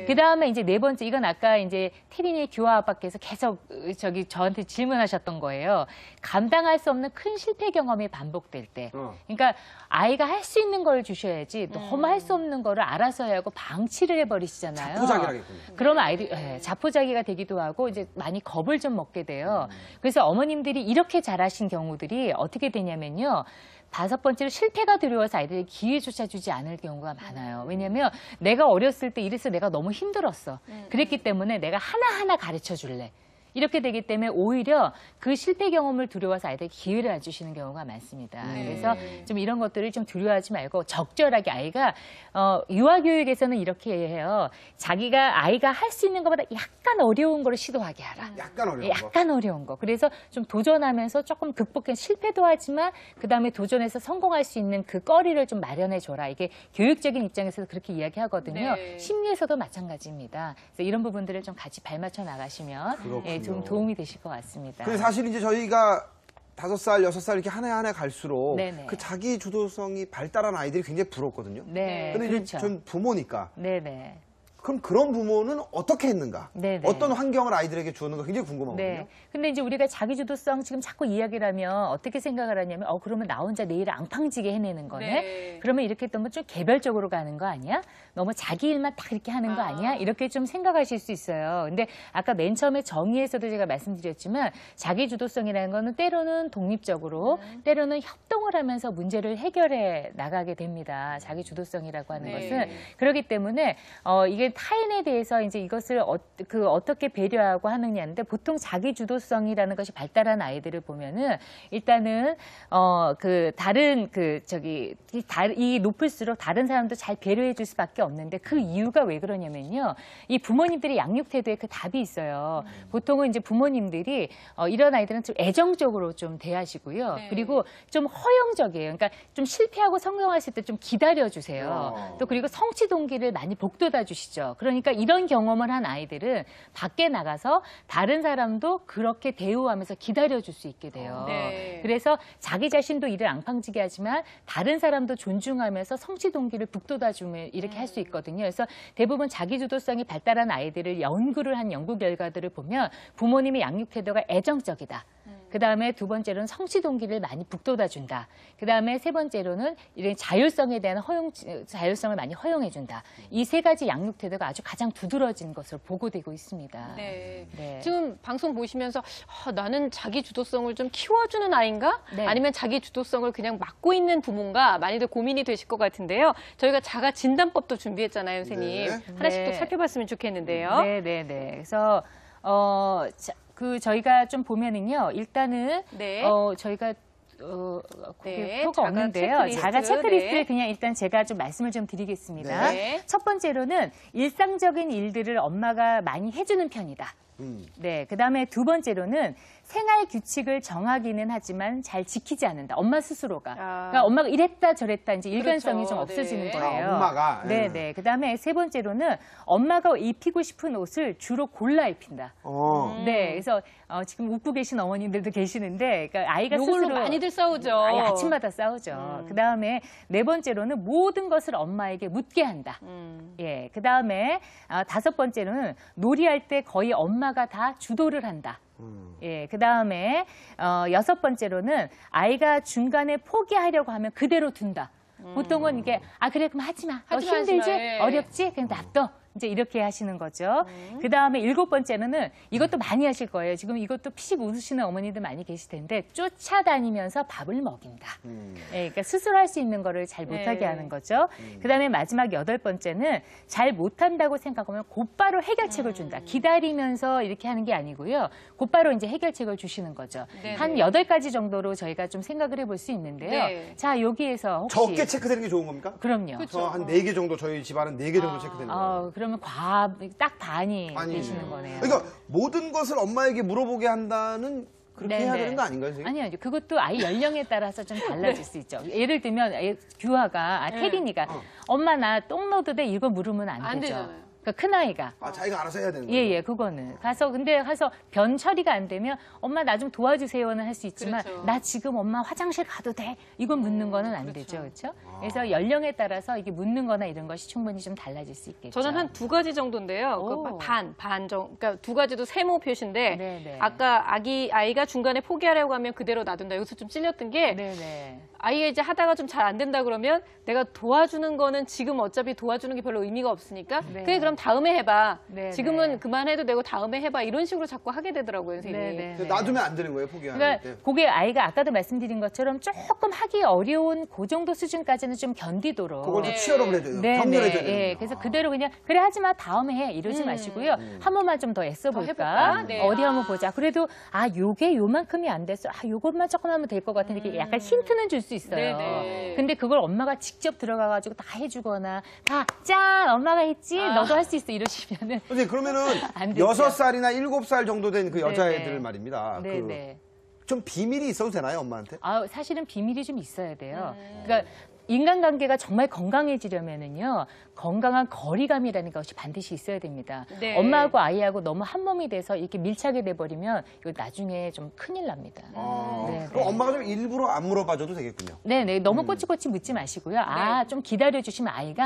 그다음에 이제 네 번째, 이건 아까 이제 태린이 규화 아빠께서 계속 저한테 질문하셨던 거예요. 감당할 수 없는 큰 실패 경험이 반복될 때. 그러니까 아이가 할 수 있는 걸 주셔야지 너무 할 수 없는 거를 알아서 해야 하고 방치를 해버리시잖아요. 자포자기라겠군요. 그러면 아이들이 자포자기가 되기도 하고 이제 많이 겁을 좀 먹게 돼요. 그래서 어머님들이 이렇게 잘하신 경우들이 어떻게 되냐면요. 다섯 번째로 실패가 두려워서 아이들이 기회조차 주지 않을 경우가 많아요. 왜냐하면 내가 어렸을 때 이래서 내가 너무 힘들었어. 그랬기 때문에 내가 하나하나 가르쳐 줄래. 이렇게 되기 때문에 오히려 그 실패 경험을 두려워서 아이들이 기회를 안 주시는 경우가 많습니다. 그래서 좀 이런 것들을 좀 두려워하지 말고 적절하게 아이가 유아교육에서는 이렇게 해요. 아이가 할 수 있는 것보다 약간 어려운 거를 시도하게 하라. 약간 어려운 거. 그래서 좀 도전하면서 조금 극복해 실패도 하지만 그다음에 도전해서 성공할 수 있는 그 거리를 좀 마련해 줘라. 이게 교육적인 입장에서도 그렇게 이야기하거든요. 심리에서도 마찬가지입니다. 그래서 이런 부분들을 좀 같이 발맞춰 나가시면 좀 도움이 되실 것 같습니다. 근데 사실 이제 저희가 5살, 6살 이렇게 한 해 한 해 갈수록 네네. 그 자기 주도성이 발달한 아이들이 굉장히 부럽거든요. 네, 근데 그렇죠. 전 부모니까. 네네. 그럼 그런 부모는 어떻게 했는가? 네네. 어떤 환경을 아이들에게 주었는가 굉장히 궁금하거든요. 네. 근데 이제 우리가 자기주도성 지금 자꾸 이야기를 하면 어떻게 생각을 하냐면 그러면 나 혼자 내일 앙팡지게 해내는 거네. 네. 그러면 이렇게 또 뭐 좀 개별적으로 가는 거 아니야? 너무 자기 일만 딱 이렇게 하는 거 아니야? 이렇게 좀 생각하실 수 있어요. 근데 아까 맨 처음에 정의에서도 제가 말씀드렸지만 자기주도성이라는 거는 때로는 독립적으로 때로는 협동을 하면서 문제를 해결해 나가게 됩니다. 자기주도성이라고 하는 것은. 그렇기 때문에 이게 타인에 대해서 이제 이것을 어떻게 배려하고 하느냐인데 보통 자기주도성이라는 것이 발달한 아이들을 보면은 일단은 이 높을수록 다른 사람도 잘 배려해 줄 수밖에 없는데 그 이유가 왜 그러냐면요. 이 부모님들의 양육 태도에 그 답이 있어요. 보통은 이제 부모님들이 이런 아이들은 좀 애정적으로 좀 대하시고요. 그리고 좀 허용적이에요. 그러니까 좀 실패하고 성공하실 때 좀 기다려 주세요. 또 그리고 성취 동기를 많이 북돋아 주시죠. 그러니까 이런 경험을 한 아이들은 밖에 나가서 다른 사람도 그렇게 대우하면서 기다려줄 수 있게 돼요. 그래서 자기 자신도 일을 앙팡지게 하지만 다른 사람도 존중하면서 성취 동기를 북돋아주면 이렇게 할 수 있거든요. 그래서 대부분 자기주도성이 발달한 아이들을 연구를 한 연구 결과들을 보면 부모님의 양육 태도가 애정적이다. 그다음에 두 번째로는 성취 동기를 많이 북돋아준다. 그다음에 세 번째로는 이런 자율성에 대한 자율성을 많이 허용해준다. 이 세 가지 양육 태도가 아주 가장 두드러진 것으로 보고되고 있습니다. 네. 지금 방송 보시면서 나는 자기 주도성을 좀 키워주는 아이인가? 아니면 자기 주도성을 그냥 막고 있는 부모인가? 많이들 고민이 되실 것 같은데요. 저희가 자가 진단법도 준비했잖아요, 선생님. 하나씩 또 살펴봤으면 좋겠는데요. 네네네. 그래서 저희가 좀 보면은요, 일단은 저희가 표가 없는데요. 자가 체크리스트를 그냥 일단 제가 좀 말씀을 좀 드리겠습니다. 첫 번째로는 일상적인 일들을 엄마가 많이 해주는 편이다. 그다음에 두 번째로는 생활 규칙을 정하기는 하지만 잘 지키지 않는다. 엄마 스스로가. 그러니까 엄마가 이랬다 저랬다 이제 일관성이 좀 없어지는 거예요. 엄마가. 그다음에 세 번째로는 엄마가 입히고 싶은 옷을 주로 골라 입힌다. 그래서 지금 웃고 계신 어머님들도 계시는데 그러니까 아이가 스스로 많이들 싸우죠. 아침마다 싸우죠. 그다음에 네 번째로는 모든 것을 엄마에게 묻게 한다. 그다음에 다섯 번째로는 놀이할 때 거의 엄마가 다 주도를 한다. 그다음에 여섯 번째로는 아이가 중간에 포기하려고 하면 그대로 둔다. 보통은 이게 그래 그럼 하지 마. 너 힘들지? 어렵지? 그냥 놔둬. 이제 이렇게 하시는 거죠. 그다음에 일곱 번째는 이것도 많이 하실 거예요. 지금 이것도 피식 웃으시는 어머니들 많이 계실 텐데 쫓아다니면서 밥을 먹인다. 그러니까 스스로 할 수 있는 거를 잘 못하게 하는 거죠. 그다음에 마지막 여덟 번째는 잘 못한다고 생각하면 곧바로 해결책을 준다. 기다리면서 이렇게 하는 게 아니고요. 곧바로 이제 해결책을 주시는 거죠. 한 8가지 정도로 저희가 좀 생각을 해볼 수 있는데요. 자, 여기에서 혹시 적게 체크되는 게 좋은 겁니까? 그럼요. 저 한 4개 정도 저희 집안은 4개 정도 체크되는 거예요. 그러면 딱 반이 되시는 거네요. 그러니까 모든 것을 엄마에게 물어보게 한다는 그렇게 해야 되는 거 아닌가요, 선생님? 아니요. 그것도 아이 연령에 따라서 좀 달라질 수 있죠. 예를 들면 규화가, 태린이가 엄마 나 똥 넣어도 돼? 이거 물으면 안 되죠. 되잖아요. 그러니까 큰 아이가. 아, 자기가 알아서 해야 되는 거예요? 예, 그거는. 가서 변 처리가 안 되면 엄마 나 좀 도와주세요는 할 수 있지만 그렇죠. 나 지금 엄마 화장실 가도 돼? 이건 묻는 거는 안 되죠. 그렇죠? 그래서 연령에 따라서 이게 묻는 거나 이런 것이 충분히 좀 달라질 수 있겠죠. 저는 한 2가지 정도인데요. 오. 그 그러니까 2가지도 세모 표시인데 네네. 아까 아이가 중간에 포기하려고 하면 그대로 놔둔다. 여기서 좀 찔렸던 게 네네. 아이가 이제 하다가 좀 잘 안 된다 그러면 내가 도와주는 거는 지금 어차피 도와주는 게 별로 의미가 없으니까 네. 그래 그럼 다음에 해봐. 네, 지금은 네. 그만해도 되고 다음에 해봐. 이런 식으로 자꾸 하게 되더라고요, 선생님이. 네, 네. 근데 놔두면 안 되는 거예요, 포기하는 그러니까 때? 그게 아이가 아까도 말씀드린 것처럼 조금 하기 어려운 그 정도 수준까지는 좀 견디도록. 그걸 좀 네. 치열업을 해줘요. 네, 격려해줘야 네, 돼요. 예. 그래서 그대로 그냥 그래 하지 마 다음에 해 이러지 마시고요. 한 번만 좀 더 애써 더 볼까? 해볼까? 네. 어디 한번 보자. 그래도 요게 요만큼이 안 됐어. 요것만 조금 하면 될 것 같은데 이렇게 약간 힌트는 줄 수 있어요. 네네. 근데 그걸 엄마가 직접 들어가가지고 다 해주거나 짠 엄마가 했지 너도 할 수 있어 이러시면은 선생님, 그러면은 안 되죠. 6살이나 7살 정도 된 그 여자애들 네네. 말입니다. 네네. 좀 비밀이 있어도 되나요, 엄마한테? 사실은 비밀이 좀 있어야 돼요. 그러니까 인간관계가 정말 건강해지려면은요, 건강한 거리감이라는 것이 반드시 있어야 됩니다. 네. 엄마하고 아이하고 너무 한 몸이 돼서 이렇게 밀착이 돼버리면 이거 나중에 좀 큰일 납니다. 네, 그럼 네. 엄마가 좀 일부러 안 물어봐줘도 되겠군요. 네네. 너무 꼬치꼬치 묻지 마시고요. 좀 기다려주시면 아이가